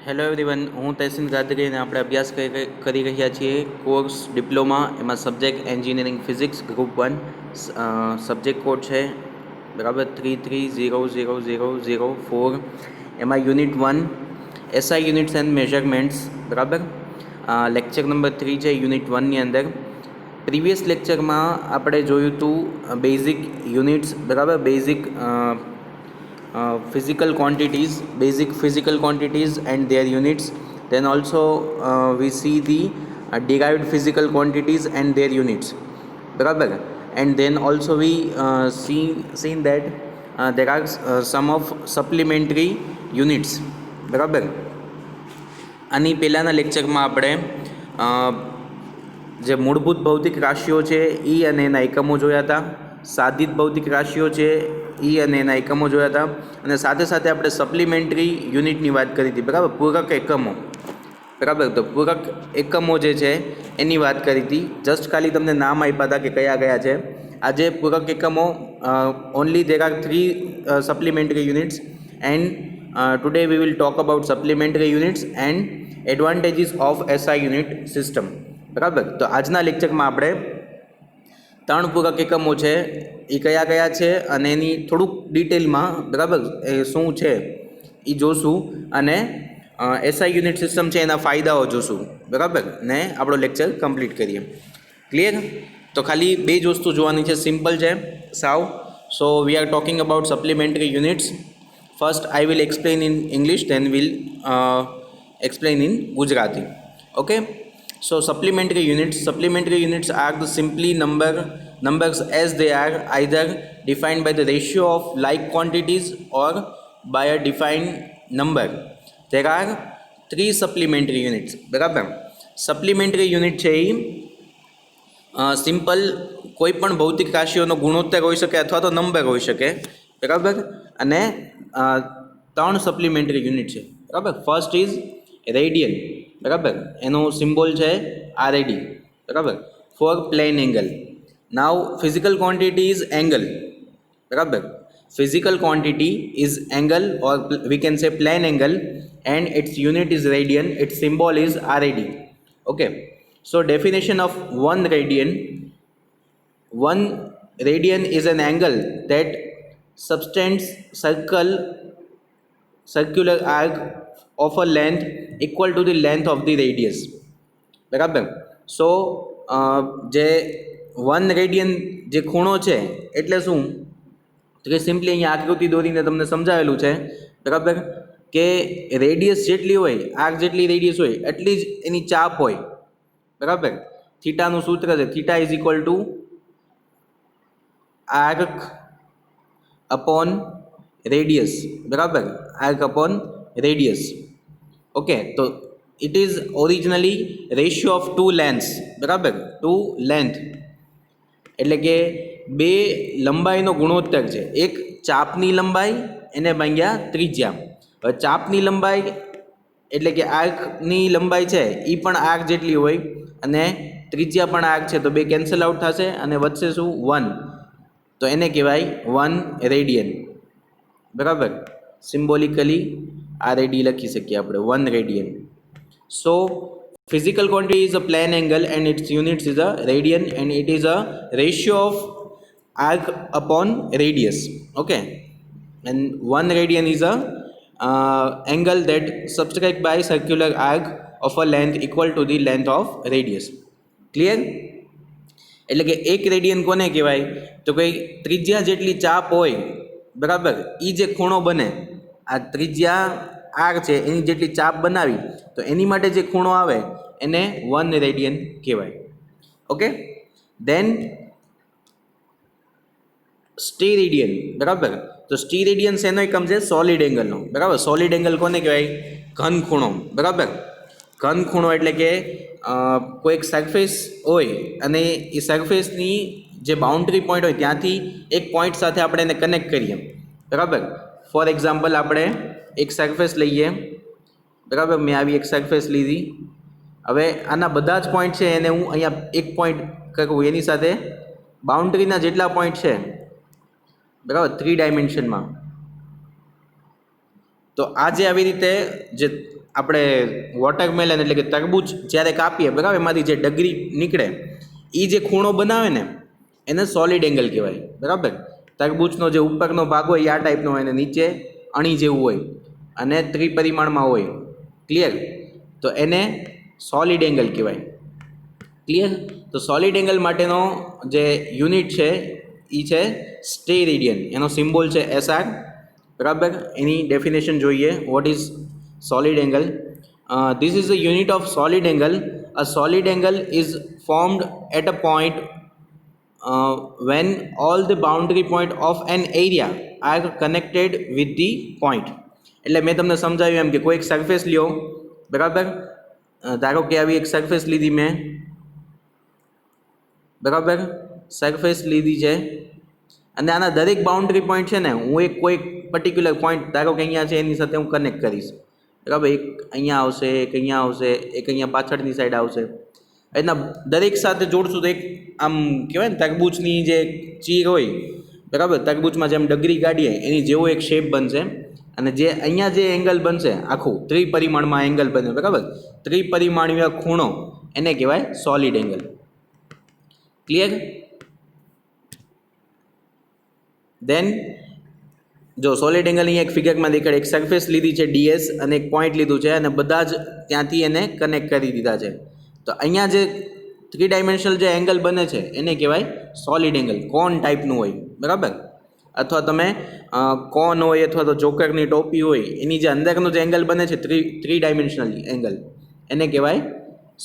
Hello everyone, હું તહેસીન ગાદરી અને આપણે અભ્યાસ કરી રહ્યા છીએ કોર્સ ડિપ્લોમા. એમાં subject engineering physics group 1. Subject code છે બરાબર 33000004. એમાં unit 1 SI units and measurements બરાબર. લેક્ચર નંબર 3 છે યુનિટ 1ની અંદર. પ્રીવિયસ લેક્ચરમાં આપણે જોયું હતું બેઝિક યુનિટ્સ બરાબર, basic physical quantities, basic physical quantities and their units. Then also we see the derived physical quantities and their units barabar. And then also we seen that there are some of supplementary units બરાબર. આની પહેલાંના લેક્ચરમાં આપણે જે મૂળભૂત ભૌતિક રાશિઓ છે એ અને એના એકમો જોયા હતા. સાધિત ભૌતિક રાશિઓ છે એ અને એના એકમો જોયા હતા. અને સાથે સાથે આપણે સપ્લિમેન્ટરી યુનિટની વાત કરી હતી બરાબર, પૂરક એકમો બરાબર. તો પૂરક એકમો જે છે એની વાત કરી હતી. જસ્ટ ખાલી તમને નામ આપ્યા હતા કે કયા કયા છે. આજે પૂરક એકમો only there are 3 supplementary units and today we will talk about supplementary units and advantages of SI unit system બરાબર. તો આજના લેક્ચરમાં આપણે 3 પૂરક એકમો છે એ કયા કયા છે અને એની થોડુંક ડિટેલમાં બરાબર એ શું છે એ જોશું. અને એસઆઈ યુનિટ સિસ્ટમ છે એના ફાયદાઓ જોશું બરાબર. ને આપણો લેક્ચર કમ્પ્લીટ કરીએ. ક્લિયર? તો ખાલી બે જ વસ્તુ જોવાની છે, સિમ્પલ છે સાવ. So we are talking about supplementary units. First I will explain in English, then will explain in Gujarati. Okay, so supplementary units are the simply numbers as they are either defined by the ratio of like quantities or by a defined number. There are 3 supplementary units બરાબર. Supplementary unit છે એ simple કોઈ પણ ભૌતિક રાશિઓનો ગુણોત્તર હોઈ શકે અથવા તો નંબર હોઈ શકે બરાબર. અને 3 સપ્લિમેન્ટરી યુનિટ છે બરાબર. ફર્સ્ટ ઇઝ રેડિયન બરાબર, એનો સિમ્બોલ છે RAD બરાબર, for plane angle. Now physical quantity is angle બરાબર. physical quantity is angle or we can say plane angle and its unit is radian, its symbol is RAD. Okay, so definition of 1 radian is an angle that subtends circular arc of a length equal to the length of the radius બરાબર. સો જે 1 radian જે ખૂણો છે એટલે શું, તો કે simply અહીંયા આકૃતિ દોરીને તમને સમજાવેલું છે બરાબર કે રેડિયસ જેટલી હોય, આર્ક જેટલી રેડિયસ હોય એટલી જ એની ચાપ હોય બરાબર. થીટાનું સૂત્ર છે theta is equal two arc upon radius બરાબર, આર્ક અપોન રેડિયસ. ઓકે, તો it is originally ratio of 2 લેન્થ્સ બરાબર. 2 લેન્થ એટલે કે 2 લંબાઈનો ગુણોત્તર છે. એક ચાપની લંબાઈ એને ભાગ્યા ત્રિજ્યા. હવે ચાપની લંબાઈ એટલે કે આર્કની લંબાઈ છે એ પણ આર્ક જેટલી હોય અને ત્રિજ્યા પણ આર્ક છે, તો 2 કેન્સલ આઉટ થશે અને વધશે શું 1, તો એને કહેવાય 1 રેડિયન બરાબર. સિમ્બોલિકલી RAD લખી શકીએ આપણે 1 radian. So physical quantity is a plane angle and its units is a radian and it is a ratio of arc upon radius. Okay, and 1 radian is a angle that subtracted by circular arc of a length equal to the length of radius. Clear? એટલે કે 1 radian કોને કહેવાય, તો કંઈ ત્રિજ્યા જેટલી ચાપ હોય બરાબર, એ જે ખૂણો બને, આ ત્રિજ્યા આર છે એની જેટલી ચાપ બનાવી તો એની માટે જે ખૂણો આવે એને 1 રેડિયન કહેવાય. ઓકે, દેન સ્ટીરેડિયન બરાબર. તો સ્ટીરેડિયન શેનો એકમ છે, સોલિડ એંગલનો બરાબર. સોલિડ એંગલ કોને કહેવાય, ઘન ખૂણો બરાબર. ઘન ખૂણો એટલે કે કોઈક સરફેસ હોય અને એ સરફેસની જે બાઉન્ડ્રી પોઈન્ટ હોય ત્યાંથી એક પોઈન્ટ સાથે આપણે એને કનેક્ટ કરીએ બરાબર. ફોર એક્ઝામ્પલ આપણે એક સરફેસ લઈએ બરાબર. મેં આવી એક સરફેસ લીધી. હવે આના બધા જ પોઈન્ટ છે એને હું અહીંયા એક પોઈન્ટ કરું, એની સાથે બાઉન્ડ્રીના જેટલા પોઈન્ટ છે બરાબર 3 ડાયમેન્શનમાં. તો આ જે આવી રીતે જે આપણે વોટરમેલન એટલે કે તરબૂચ જ્યારે કાપીએ બરાબર, એમાંથી જે ડગરી નીકળે એ જે ખૂણો બનાવે ને એને સોલિડ એંગલ કહેવાય બરાબર. તરબૂચનો જે ઉપરનો ભાગ હોય એ આ ટાઈપનો હોય અને નીચે અણી જેવું હોય અને ત્રિપરિમાણમાં હોય. ક્લિયર? તો એને સોલિડ એંગલ કહેવાય. ક્લિયર? તો સોલિડ એંગલ માટેનો જે યુનિટ છે એ છે સ્ટેરેડિયન. એનો સિમ્બોલ છે SR બરાબર. એની ડેફિનેશન જોઈએ. What is solid angle? This is the unit of solid angle. A solid angle is formed at a point when all the boundary point of an area are connected with the point. એટલે મેં તમને સમજાવ્યું એમ કે કોઈ એક surface લ્યો બરાબર. ધારો કે આવી એક સરફેસ લીધી મેં બરાબર, સરફેસ લીધી છે અને આના દરેક બાઉન્ડ્રી પોઈન્ટ છે ને હું એક કોઈ પર્ટિક્યુલર પોઈન્ટ ધારો કે અહીંયા છે એની સાથે હું કનેક્ટ કરીશ બરાબર. એક અહીંયા આવશે, એક અહીંયા આવશે, એક અહીંયા પાછળની સાઈડ આવશે. એના દરેક સાથે જોડશું તો એક આમ કહેવાય ને તરબૂચની જે ચીર હોય બરાબર, તરબૂચમાં જેમ ડગરી કાઢીએ એની જેવો એક શેપ બનશે અને જે અહીંયા જે એંગલ બનશે આખું ત્રિપરિમાણમાં એંગલ બને બરાબર. ત્રિપરિમાણીય ખૂણો એને કહેવાય સોલિડ એંગલ. ક્લિયર? દેન જો સોલિડ એંગલ અહીંયા એક ફિગરમાં દેખાડે, એક સરફેસ લીધી છે DS અને એક પોઈન્ટ લીધું છે અને બધા જ ત્યાંથી એને કનેક્ટ કરી દીધા છે. તો અહીંયા જે 3 ડાયમેન્શનલ જે એંગલ બને છે એને કહેવાય સોલિડ એંગલ. કોન ટાઈપનું હોય બરાબર, અથવા તમે કોન હોય અથવા તો જોકરની ટોપી હોય એની જે અંદરનો જે એંગલ બને છે 3 ડાયમેન્શનલ એંગલ એને કહેવાય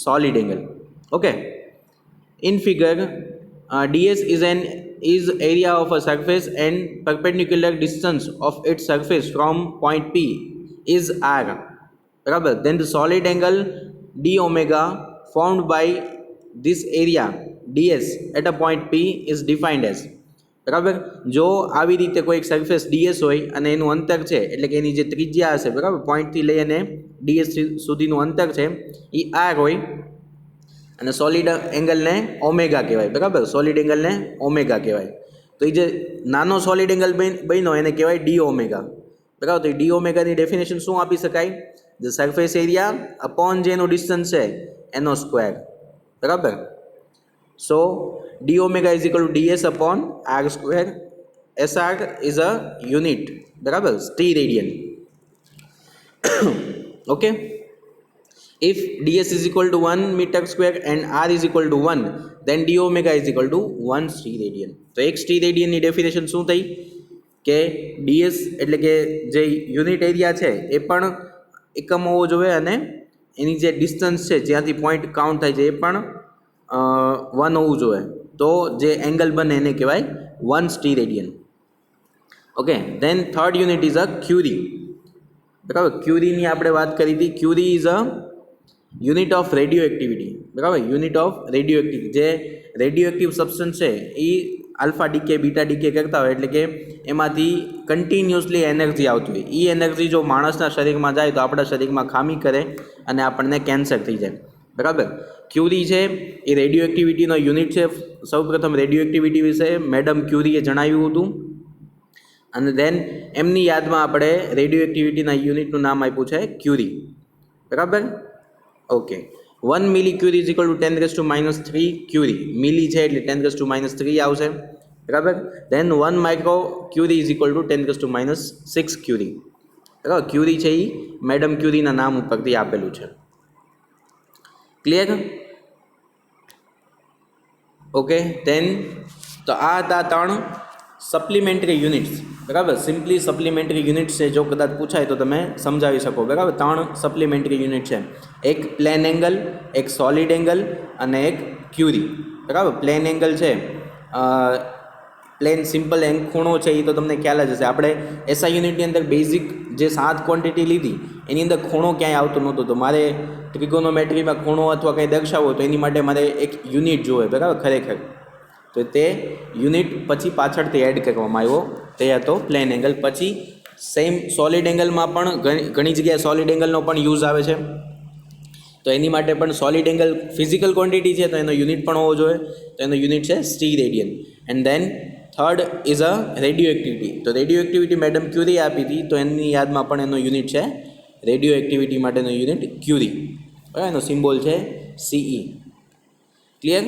solid angle. Okay. In figure, DS is area of a surface and perpendicular distance of its surface from point P is R. Barabar. Then the solid angle d omega formed by this area DS at a point P is defined as. બરાબર. જો આવી રીતે કોઈ એક surface DS હોય અને એનું અંતર છે એટલે કે એની જે ત્રિજ્યા હશે બરાબર, પોઈન્ટથી લઈ અને DS સુધીનું અંતર છે એ R હોય અને સોલિડ એંગલને ઓમેગા કહેવાય બરાબર. સોલિડ એંગલને ઓમેગા કહેવાય. તો એ જે નાનો સોલિડ એંગલ બન્યો એને કહેવાય ડી ઓમેગા બરાબર. તો એ ડી ઓમેગાની ડેફિનેશન શું આપી શકાય? ધ સરફેસ એરિયા અપોન જેનું ડિસ્ટન્સ છે એનો સ્ક્વેર બરાબર. So D omega is equal to DS upon R square. SR is a unit બરાબર, steradian. Okay. If DS is equal to 1 meter square and R is equal to 1, then d omega is equal to 1 steradian. તો એક સ્ટીરેડિયનની definition શું થઈ કે DS એટલે કે જે unit area છે એ પણ એકમ હોવો જોઈએ અને એની જે ડિસ્ટન્સ છે જ્યાંથી પોઈન્ટ કાઉન્ટ થાય છે એ પણ 1 હોવું જોઈએ. તો જે એંગલ બને એને કહેવાય 1 steradian. Okay. Then third unit is a curie બરાબર. ક્યુરીની આપણે વાત કરી હતી. Curie is a unit of radioactivity બરાબર. Unit of radioactivity. જે રેડિયો એક્ટિવ સબસ્ટન્સ છે એ આલ્ફા ડીકે બીટા ડીકે કરતા હોય એટલે કે એમાંથી કન્ટિન્યુઅસલી એનર્જી આવતી હોય. એ એનર્જી જો માણસના શરીરમાં જાય તો આપણા શરીરમાં ખામી કરે અને આપણને કેન્સર થઈ જાય બરાબર. ક્યુરી છે એ રેડિયો એક્ટિવિટીનો યુનિટ છે. સૌપ્રથમ રેડિયો એક્ટિવિટી વિશે મેડમ ક્યુરીએ જણાવ્યું હતું અને દેન એમની યાદમાં આપણે રેડિયો એક્ટિવિટીના યુનિટનું નામ આપ્યું છે ક્યુરી બરાબર. Okay. 1 millicurie is equal to 10⁻³ curie. Milli છે એટલે 10⁻³ આવશે બરાબર. Then 1 microcurie is equal to 10⁻6 curie બરાબર. ક્યુરી છે એ મેડમ ક્યુરીના નામ ઉપરથી આપેલું છે. ક્લિયર? ઓકે. દેન તો આ હતા 3 સપ્લિમેન્ટરી યુનિટ્સ બરાબર. સિમ્પલી સપ્લિમેન્ટરી યુનિટ્સ છે, જો કદાચ પૂછાય તો તમે સમજાવી શકો બરાબર. 3 સપ્લિમેન્ટરી યુનિટ છે. એક પ્લેન એંગલ, એક સોલિડ એંગલ અને એક ક્યુરી બરાબર. પ્લેન એંગલ છે, પ્લેન સિમ્પલ ખૂણો છે એ તો તમને ખ્યાલ જ હશે. આપણે એસઆઈ યુનિટની અંદર બેઝિક જે 7 ક્વોન્ટિટી લીધી એની અંદર ખૂણો ક્યાંય આવતો નહોતો. તો મારે ટ્રિગોનોમેટ્રીમાં ખૂણો અથવા કંઈ દર્શાવવો તો એની માટે મારે એક યુનિટ જોઈએ બરાબર ખરેખર. તો તે યુનિટ પછી પાછળથી એડ કરવામાં આવ્યો, તે હતો પ્લેન એંગલ. પછી સેમ સોલિડ એંગલમાં પણ ઘણી જગ્યાએ સોલિડ એંગલનો પણ યુઝ આવે છે. તો એની માટે પણ સોલિડ એંગલ ફિઝિકલ ક્વોન્ટિટી છે તો એનો યુનિટ પણ હોવો જોઈએ. તો એનો યુનિટ છે steradian. And then third is a radioactivity. તો રેડિયો એક્ટિવિટી મેડમ ક્યુરી આપી હતી તો એની યાદમાં પણ એનો યુનિટ છે રેડિયો એક્ટિવિટી માટેનો યુનિટ ક્યુરી, બરાબર, એનો સિમ્બોલ છે CE. Clear?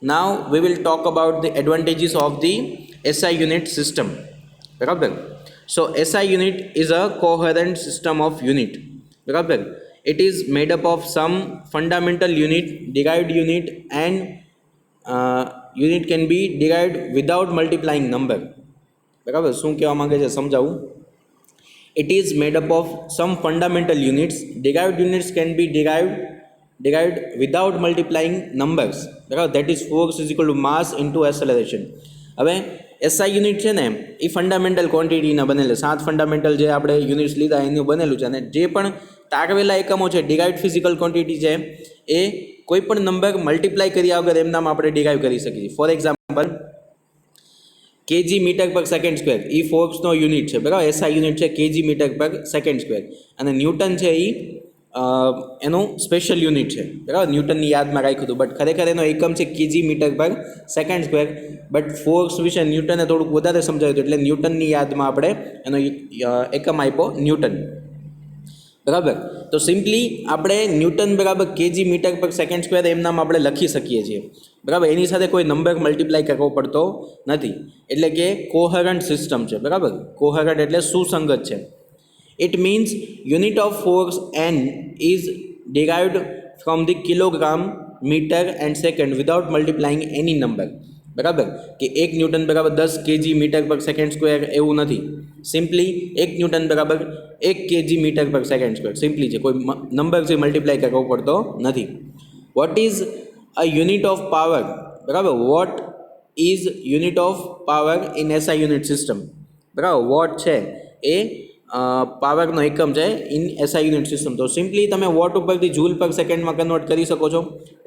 Now we will talk about the advantages of the SI unit system. બરાબર. So SI unit is a coherent system of unit. બરાબર. It is made up of some fundamental unit, derived unit, and unit can be derived without multiplying number. બરાબર. શું કહેવા માંગે છે સમજાવું. It is made up of some fundamental units. Derived units can be derived without multiplying numbers. બરાબર. That is force is equal to mass into acceleration. હવે SI unit છે ને એ ફંડામેન્ટલ ક્વોન્ટિટીના બનેલા 7 ફંડામેન્ટલ જે આપણે યુનિટ્સ લીધા એનું બનેલું છે, અને જે પણ તારવેલા એકમો છે ડિરાઇવ્ડ ફિઝિકલ ક્વોન્ટિટી છે એ કોઈ પણ નંબર મલ્ટીપ્લાય કર્યા વગર એમનામાં આપણે ડિરાઇવ કરી શકીએ. For example KG metre per second square A ફોર્સનો unit છે, બરાબર. SI યુનિટ છે KG metre per second square, અને ન્યૂટન છે એ એનું સ્પેશિયલ યુનિટ છે, બરાબર. ન્યૂટનની યાદમાં રાખ્યું હતું, બટ ખરેખર એનો એકમ છે KG metre per second square. But force વિશે ન્યૂટને થોડુંક વધારે સમજાવ્યું હતું, એટલે ન્યૂટનની યાદમાં આપણે એનો એકમ આપ્યો ન્યૂટન, બરાબર. તો સિમ્પલી આપણે ન્યૂટન બરાબર KG metre per second square એમનામ આપણે લખી શકીએ છીએ, બરાબર. એની સાથે કોઈ નંબર મલ્ટીપ્લાય કરવો પડતો નથી, એટલે કે કોહેરન્ટ સિસ્ટમ છે, બરાબર. કોહેરન્ટ એટલે સુસંગત છે. It means unit of force N is derived from the kilogram, meter and second without multiplying any number. બરાબર, કે 1 ન્યૂટન બરાબર 10 KG metre per second square એવું નથી. સિમ્પલી 1 ન્યૂટન બરાબર 1 KG metre per second square simply છે, કોઈ નંબરથી multiply કરવો પડતો નથી. Watt is a unit of power? બરાબર, watt is unit of power in SI unit system? બરાબર, વોટ છે એ પાવરનો એકમ છે ઇન SI યુનિટ સિસ્ટમ. તો સિમ્પલી તમે વોટ ઉપરથી જૂલ પર સેકન્ડમાં કન્વર્ટ કરી શકો છો.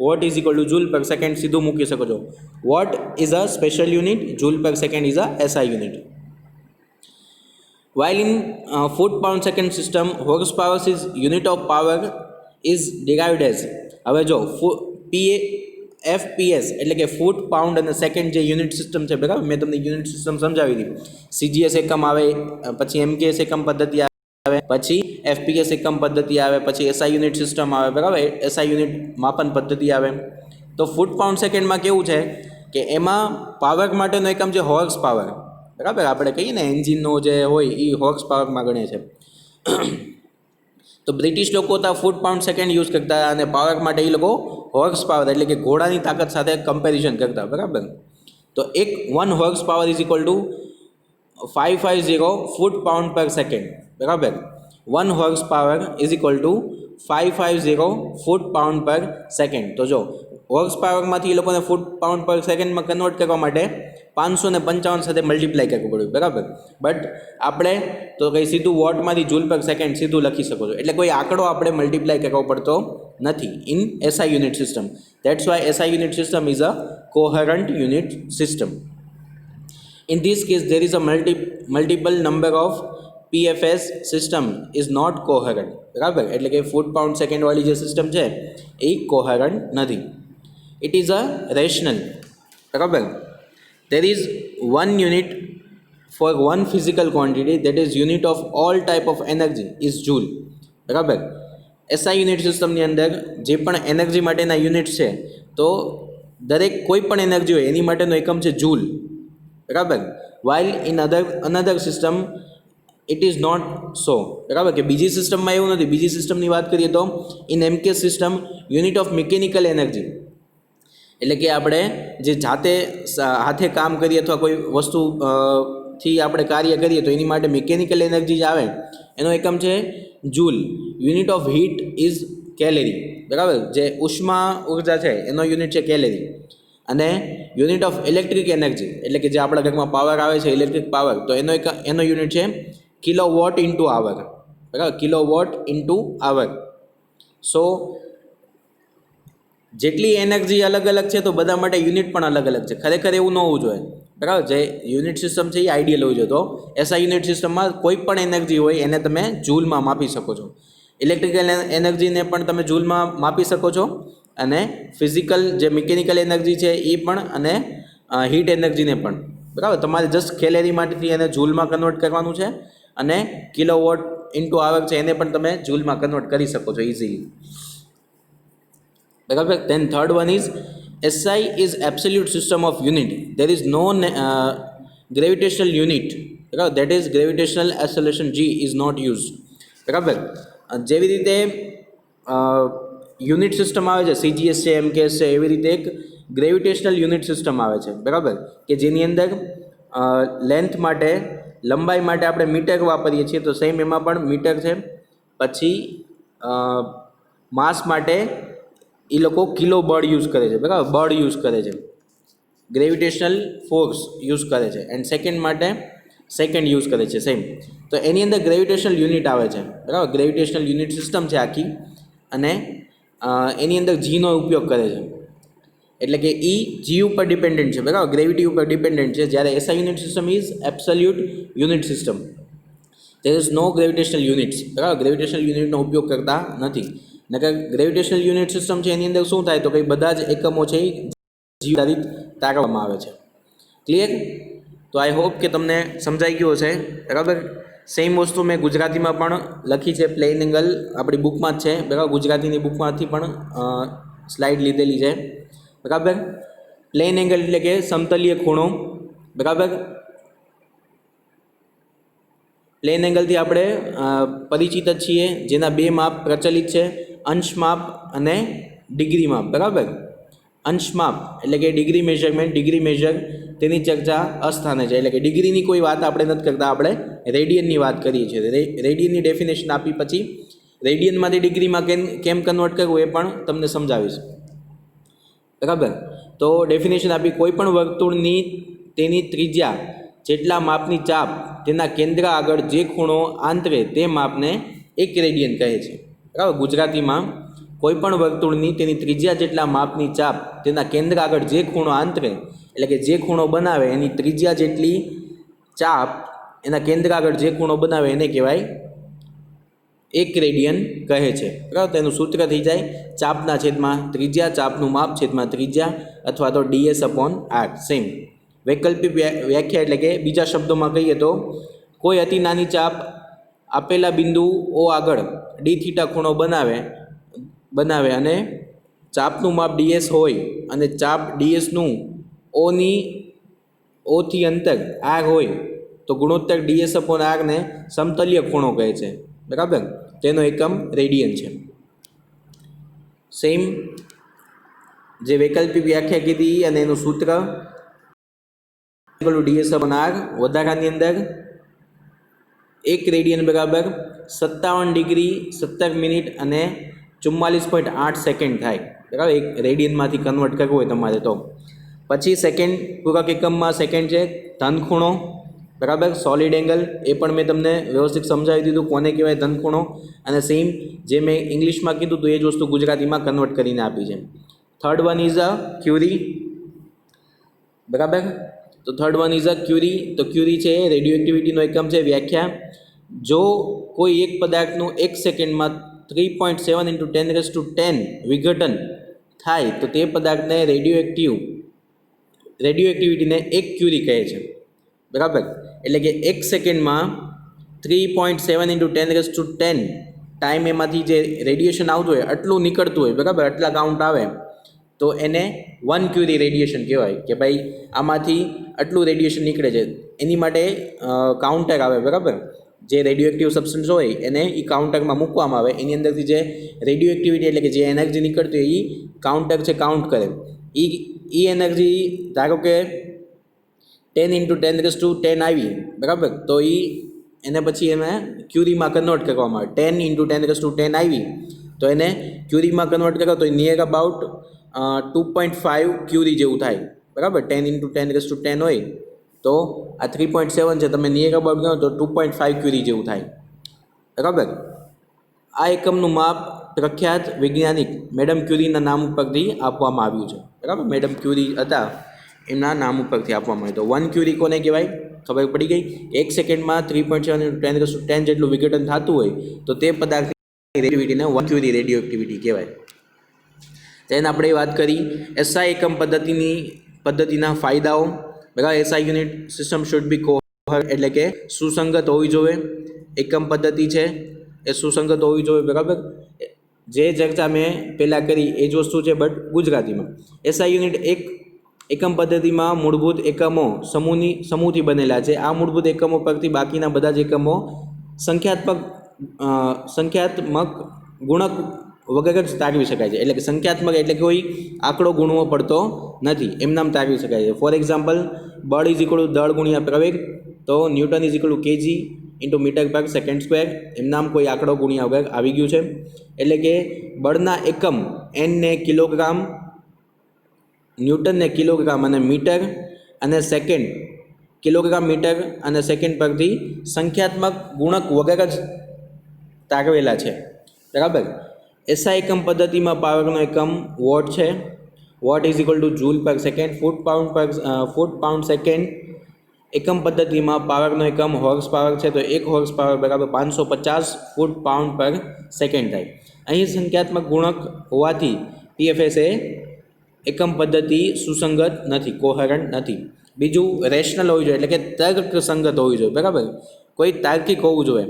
Watt is equal to joule per second સીધું મૂકી શકો છો. Watt is a special unit, joule per second is a SI unit. While in foot pound second system, horsepower is unit of power is derived as, હવે જો FPS એટલે કે ફૂટ pound અને second જે યુનિટ સિસ્ટમ છે, બરાબર. મેં તમને યુનિટ સિસ્ટમ સમજાવી દીધી. CGS એકમ આવે, પછી MKS એકમ પદ્ધતિ આવે, પછી FPS એકમ પદ્ધતિ આવે, પછી SI યુનિટ સિસ્ટમ આવે, બરાબર. SI યુનિટ માપન પદ્ધતિ આવે. તો ફૂટ પાઉન્ડ સેકન્ડમાં કેવું છે કે એમાં પાવર માટેનો એકમ છે હોર્સ પાવર, બરાબર. આપણે કહીએ ને એન્જિનનો જે હોય એ હોર્સ પાવરમાં ગણે છે. તો બ્રિટિશ લોકો ત્યાં ફૂટ પાઉન્ડ સેકન્ડ યુઝ કરતા, અને પાવર માટે એ લોકો હોર્સ પાવર એટલે કે ઘોડાની તાકાત સાથે કમ્પેરિઝન કરતા, બરાબર. તો 1 horse power is equal two 550 foot pound પર સેકન્ડ, બરાબર. 1 horse power is equal two 550 foot pound પર સેકન્ડ. તો જો હોર્સ પાવરમાંથી એ લોકોને ફૂટ પાઉન્ડ પર સેકન્ડમાં કન્વર્ટ કરવા માટે 555 સાથે મલ્ટીપ્લાય કરવું પડ્યું, બરાબર. બટ આપણે તો કંઈ સીધું વોટમાંથી જૂલ પર સેકન્ડ સીધું લખી શકો છો, એટલે કોઈ આંકડો આપણે મલ્ટીપ્લાય કરવો પડતો નથી in SI unit system. That's why SI unit system is a coherent unit system. In this case, there is a multiple number of PFS system is not coherent, બરાબર. એટલે કે ફૂટ પાઉન્ડ સેકન્ડ વાળી જે system છે એ કોહેરન્ટ નથી. It is a rational, બરાબર. There is one unit for one physical quantity, that is unit of all type of energy is joule, બરાબર. SI unit સિસ્ટમની અંદર જે પણ એનર્જી માટેના યુનિટ્સ છે, તો દરેક કોઈ પણ એનર્જી હોય એની માટેનો એકમ છે જૂલ, બરાબર. while in another system it is not so, બરાબર. કે બીજી સિસ્ટમમાં એવું નથી. બીજી સિસ્ટમની વાત કરીએ તો in MK system unit of mechanical energy એટલે કે આપણે જે જાતે હાથે કામ કરીએ અથવા કોઈ વસ્તુ થી આપણે કાર્ય કરીએ તો એની માટે મિકેનિકલ એનર્જી જે આવે એનો એકમ છે joule. Unit of heat is calorie, બરાબર. જે ઉષ્મા ઉર્જા છે એનો યુનિટ છે કેલેરી. અને યુનિટ ઓફ ઇલેક્ટ્રિક એનર્જી એટલે કે જે આપણા ઘરમાં પાવર આવે છે ઇલેક્ટ્રિક પાવર, તો એનો યુનિટ છે કિલો વોટ ઇન્ટુ આવર, બરાબર. Kilowatt into hour. So જેટલી એનર્જી અલગ અલગ છે તો બધા માટે યુનિટ પણ અલગ અલગ છે. ખરેખર એવું ન હોવું જોઈએ, બરાબર. જે યુનિટ સિસ્ટમ છે એ આઈડિયલ હોવી જોઈએ. તો SI યુનિટ સિસ્ટમમાં કોઈ પણ એનર્જી હોય એને તમે જૂલમાં માપી શકો છો. ઇલેક્ટ્રિકલ એનર્જીને પણ તમે જૂલમાં માપી શકો છો, અને ફિઝિકલ જે મિકેનિકલ એનર્જી છે એ પણ, અને હીટ એનર્જીને પણ, બરાબર. તમારે જસ્ટ કેલેરી માટેથી એને જૂલમાં કન્વર્ટ કરવાનું છે, અને કિલોવોટ ઇન્ટુ આવક છે એને પણ તમે જૂલમાં કન્વર્ટ કરી શકો છો ઇઝીલી, બરાબર. Then third one is SI is absolute system of unit. There is no gravitational unit, બરાબર. That is gravitational acceleration G is not use, બરાબર. જેવી રીતે યુનિટ સિસ્ટમ આવે છે CGS છે, MKS છે, એવી રીતે એક ગ્રેવિટેશનલ યુનિટ સિસ્ટમ આવે છે, બરાબર, કે જેની અંદર લેન્થ માટે, લંબાઈ માટે આપણે મીટર વાપરીએ છીએ, તો સેમ એમાં પણ મીટર છે. પછી માસ માટે એ લોકો કિલો બળ યુઝ કરે છે, બરાબર, બળ યુઝ કરે છે, ગ્રેવિટેશનલ ફોર્સ યુઝ કરે છે. એન્ડ સેકન્ડ માટે સેકન્ડ યુઝ કરે છે સેમ. તો એની અંદર ગ્રેવિટેશનલ યુનિટ આવે છે, બરાબર. ગ્રેવિટેશનલ યુનિટ સિસ્ટમ છે આખી, અને એની અંદર જીનો ઉપયોગ કરે છે, એટલે કે એ જી ઉપર ડિપેન્ડન્ટ છે, બરાબર, ગ્રેવિટી ઉપર ડિપેન્ડન્ટ છે. જ્યારે SI unit system is absolute unit system. There is no gravitational units, બરાબર, ગ્રેવિટેશનલ યુનિટનો ઉપયોગ કરતા નથી. નકર ગ્રેવિટેશનલ યુનિટ સિસ્ટમ છે એની અંદર શું થાય તો કે બધા જ એકમો છે એ જી આધારિત તારવવામાં આવે છે. ક્લિયર? તો આઈ હોપ કે તમને સમજાઈ ગયું હશે, બરાબર. સેમ વસ્તુ મેં ગુજરાતીમાં પણ લખી છે, પ્લેન એંગલ આપણી બુકમાં જ છે, બરાબર, ગુજરાતીની બુકમાંથી પણ સ્લાઇડ લીધેલી છે, બરાબર. પ્લેન એંગલ એટલે કે સમતલીય ખૂણો, બરાબર. પ્લેન એંગલથી આપણે પરિચિત જ છીએ, જેના બે માપ પ્રચલિત છે, અંશ માપ અને ડિગ્રી માપ, બરાબર. અંશ માપ એટલે કે ડિગ્રી મેઝરમેન્ટ, ડિગ્રી મેઝર, તેની ચર્ચા અસ્થાને છે, એટલે કે ડિગ્રીની કોઈ વાત આપણે નથી કરતા, આપણે રેડિયનની વાત કરીએ છીએ. રેડિયનની ડેફિનેશન આપી પછી રેડિયનમાંથી ડિગ્રીમાં કેમ કન્વર્ટ કરવું એ પણ તમને સમજાવીશ, બરાબર. તો ડેફિનેશન આપી, કોઈ પણ વર્તુળની તેની ત્રિજ્યા જેટલા માપની ચાપ તેના કેન્દ્ર આગળ જે ખૂણો આંતરે તે માપને 1 રેડિયન કહે છે, બરાબર. ગુજરાતીમાં કોઈ પણ વર્તુળની તેની ત્રિજ્યા જેટલા માપની ચાપ તેના કેન્દ્ર આગળ જે ખૂણો આંતરે, એટલે કે જે ખૂણો બનાવે એની ત્રિજ્યા જેટલી ચાપ એના કેન્દ્ર આગળ જે ખૂણો બનાવે એને કહેવાય 1 રેડિયન કહે છે, બરાબર. તેનું સૂત્ર થઈ જાય ચાપના છેદમાં ત્રિજ્યા, ચાપનું માપ છેદમાં ત્રિજ્યા, અથવા તો DS/R. સેમ વૈકલ્પિક વ્યાખ્યા એટલે કે બીજા શબ્દોમાં કહીએ તો કોઈ અતિ નાની ચાપ આપેલા બિંદુ O આગળ dθ ખૂણો બનાવે અને ચાપનું માપ DS હોય અને ચાપ DSનું O થી અંતર R હોય તો ગુણોત્તર DS/R ને સમતલીય ખૂણો કહે છે, બરાબર. તેનો એકમ રેડિયન છે. સેમ જે વૈકલ્પિક વ્યાખ્યા કીધી અને એનું સૂત્ર DS/R, વધારાની અંદર 1 રેડિયન બરાબર 57 ડિગ્રી 17 મિનિટ અને 44.8 સેકન્ડ થાય, બરાબર. 1 રેડિયનમાંથી કન્વર્ટ કરવું હોય તમારે તો. પછી સેકન્ડ પૂરક એકમમાં સેકન્ડ છે ધન ખૂણો, બરાબર, સોલિડ એંગલ, એ પણ મેં તમને વ્યવસ્થિત સમજાવી દીધું કોને કહેવાય ધન ખૂણો. અને સેમ જે મેં ઇંગ્લિશમાં કીધું તો એ જ વસ્તુ ગુજરાતીમાં કન્વર્ટ કરીને આપી છે. Third one is a curie, બરાબર. તો થર્ડ વન ઇઝ અ ક્યુરી. તો ક્યુરી છે રેડિયો એક્ટિવિટીનો એકમ છે. વ્યાખ્યા: જો કોઈ એક પદાર્થનું 1 સેકન્ડમાં 3.7 × 10⁻10 વિઘટન થાય તો તે પદાર્થને રેડિયોએક્ટિવિટીને 1 ક્યુરી કહે છે, બરાબર. એટલે કે 1 સેકન્ડમાં 3.7 × 10⁻10 ટાઈમ એમાંથી જે રેડિયેશન આવતું હોય આટલું નીકળતું હોય, બરાબર, આટલા કાઉન્ટ આવે તો એને 1 ક્યુરી રેડિયેશન કહેવાય, કે ભાઈ આમાંથી આટલું રેડિયેશન નીકળે છે. એની માટે કાઉન્ટર આવે, બરાબર. જે રેડિયો એક્ટિવ સબસ્ટન્સ હોય એને એ કાઉન્ટરમાં મૂકવામાં આવે, એની અંદરથી જે રેડિયો એક્ટિવિટી એટલે કે જે એનર્જી નીકળતી હોય એ કાઉન્ટર છે કાઉન્ટ કરે. એ એનર્જી ધારો કે 10 × 10⁻10 આવી, બરાબર, તો એને પછી એને ક્યુરીમાં કન્વર્ટ કરવામાં આવે. 10 × 10⁻10 આવી તો એને ક્યુરીમાં કન્વર્ટ કરો તો નિયર અબાઉટ 2.5 ક્યુરી જેવું થાય, બરાબર. 10 × 10⁻10 હોય તો આ 3.7 છે, તમે નિયર અબાઉટ ગણો તો 2.5 ક્યુરી જેવું થાય, બરાબર. આ એકમનું માપ પ્રખ્યાત વૈજ્ઞાનિક મેડમ ક્યુરીના નામ ઉપરથી આપવામાં આવ્યું છે, બરાબર. મેડમ ક્યુરી હતા એમના નામ ઉપરથી આપવામાં આવ્યું. તો 1 ક્યુરી કોને કહેવાય ખબર પડી ગઈ. 1 સેકન્ડમાં 3.7 × 10⁻10 જેટલું વિઘટન થતું હોય તો તે પદાર્થની રેડિયોએક્ટિવિટીને 1 ક્યુરી રેડિયો એક્ટિવિટી કહેવાય. તેને આપણે વાત કરી SI એકમ પદ્ધતિના ફાયદાઓ, બરાબર. SI unit system should be coherent એટલે કે સુસંગત હોવી જોઈએ. એકમ પદ્ધતિ છે એ સુસંગત હોવી જોઈએ, બરાબર. જે ચર્ચા મેં પહેલાં કરી એ જ વસ્તુ છે, બટ ગુજરાતીમાં. એસઆઈ યુનિટ એક એકમ પદ્ધતિમાં મૂળભૂત એકમો સમૂહથી બનેલા છે. આ મૂળભૂત એકમો પરથી બાકીના બધા જ એકમો સંખ્યાત્મક ગુણક વગર જ તારવી શકાય છે. એટલે કે સંખ્યાત્મક એટલે કોઈ આંકડો ગુણવો પડતો નથી, એમ નામ તારવી શકાય છે. ફોર એક્ઝામ્પલ, બળ ઇઝ ઇક્વલ ટુ દળ ગુણ્યા પ્રવેગ, તો Newton is equal to KG into metre per second square, એમ નામ કોઈ આંકડો ગુણ્યા વગર આવી ગયું છે. એટલે કે બળના એકમ એનને કિલોગ્રામ, ન્યૂટનને કિલોગ્રામ અને મીટર અને સેકન્ડ, કિલોગ્રામ મીટર અને સેકન્ડ પરથી સંખ્યાત્મક ગુણક વગર જ તારવેલા છે, બરાબર. એસઆઈ એકમ પદ્ધતિમાં પાવરનો એકમ વોટ છે. What is equal to joule per second. Foot pound second. એકમ પદ્ધતિમાં પાવરનો એકમ હોર્સ પાવર છે, તો 1 હોર્સ પાવર બરાબર 550 ફૂટ પાઉન્ડ પર સેકન્ડ થાય. અહીં સંખ્યાત્મક ગુણક હોવાથી પીએફએસ એ એકમ પદ્ધતિ સુસંગત નથી, કોહરન્ટ નથી. બીજું, રેશનલ હોવી જોઈએ, એટલે કે તર્કસંગત હોવી જોઈએ, બરાબર. કોઈ તાર્કિક હોવું જોઈએ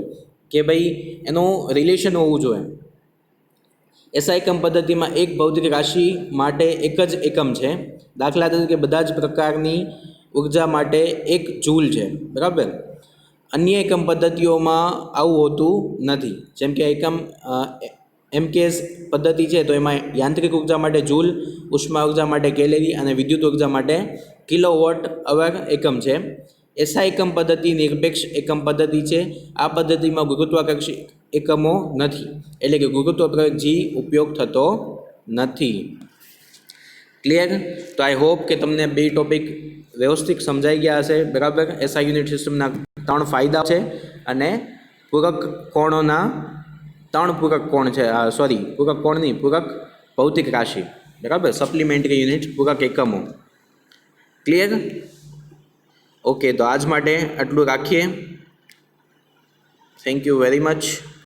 કે ભાઈ એનું રિલેશન હોવું જોઈએ. એસઆઈ એકમ પદ્ધતિમાં એક ભૌતિક રાશિ માટે એક જ એકમ છે. દાખલા તરીકે બધા જ પ્રકારની ઉર્જા માટે 1 જૂલ છે, બરાબર. અન્ય એકમ પદ્ધતિઓમાં આવું હોતું નથી. જેમ કે એમકેએસ પદ્ધતિ છે, તો એમાં યાંત્રિક ઉર્જા માટે જૂલ, ઉષ્મા ઉર્જા માટે કેલેરી અને વિદ્યુત ઉર્જા માટે કિલોવોટ અવર એકમ છે. એસઆઈ એકમ પદ્ધતિ નિરપેક્ષ એકમ પદ્ધતિ છે. આ પદ્ધતિમાં ગુરુત્વાકર્ષી એકમો નથી, એટલે કે ગુરુત્વ પ્રવેગ જી ઉપયોગ થતો નથી. ક્લિયર? તો આઈ હોપ કે તમને 2 ટોપિક વ્યવસ્થિત સમજાઈ ગયા હશે, બરાબર. એસઆઈ યુનિટ સિસ્ટમના 3 ફાયદા છે અને પૂરક કોણોના 3 પૂરક કોણ છે, પૂરક કોણ નહીં, પૂરક ભૌતિક રાશિ, બરાબર. સપ્લિમેન્ટરી યુનિટ, પૂરક એકમો. ક્લિયર? ઓકે, તો આજ માટે આટલું રાખીએ. Thank you very much.